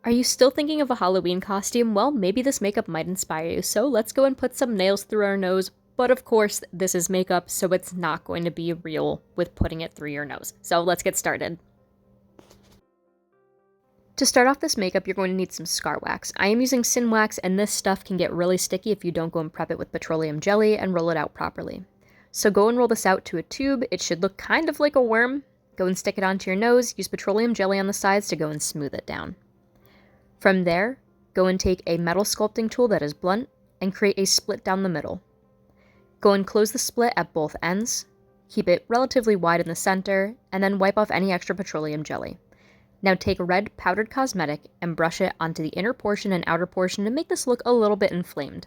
Are you still thinking of a Halloween costume? Well, maybe this makeup might inspire you, so let's go and put some nails through our nose. But of course, this is makeup, so it's not going to be real with putting it through your nose. So let's get started. To start off this makeup, you're going to need some scar wax. I am using Sin Wax, and this stuff can get really sticky if you don't go and prep it with petroleum jelly and roll it out properly. So go and roll this out to a tube. It should look kind of like a worm. Go and stick it onto your nose, use petroleum jelly on the sides to go and smooth it down. From there, go and take a metal sculpting tool that is blunt and create a split down the middle. Go and close the split at both ends, keep it relatively wide in the center, and then wipe off any extra petroleum jelly. Now take red powdered cosmetic and brush it onto the inner portion and outer portion to make this look a little bit inflamed.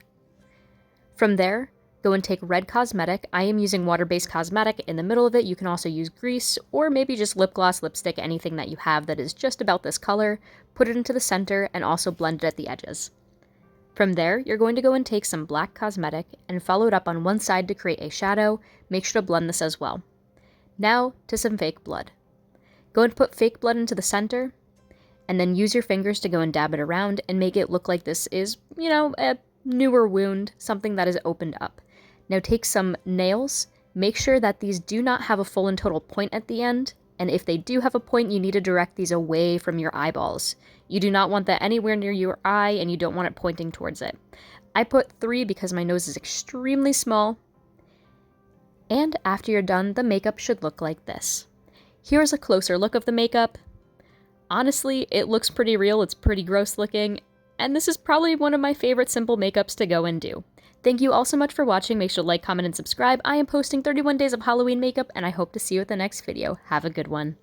From there, go and take red cosmetic. I am using water-based cosmetic in the middle of it. You can also use grease or maybe just lip gloss, lipstick, anything that you have that is just about this color. Put it into the center and also blend it at the edges. From there, you're going to go and take some black cosmetic and follow it up on one side to create a shadow. Make sure to blend this as well. Now to some fake blood. Go and put fake blood into the center, and then use your fingers to go and dab it around and make it look like this is, a newer wound, something that is opened up. Now take some nails, make sure that these do not have a full and total point at the end, and if they do have a point, you need to direct these away from your eyeballs. You do not want that anywhere near your eye, and you don't want it pointing towards it. I put 3 because my nose is extremely small, and after you're done, the makeup should look like this. Here's a closer look of the makeup. Honestly, it looks pretty real, it's pretty gross looking, and this is probably one of my favorite simple makeups to go and do. Thank you all so much for watching. Make sure to like, comment, and subscribe. I am posting 31 days of Halloween makeup, and I hope to see you at the next video. Have a good one.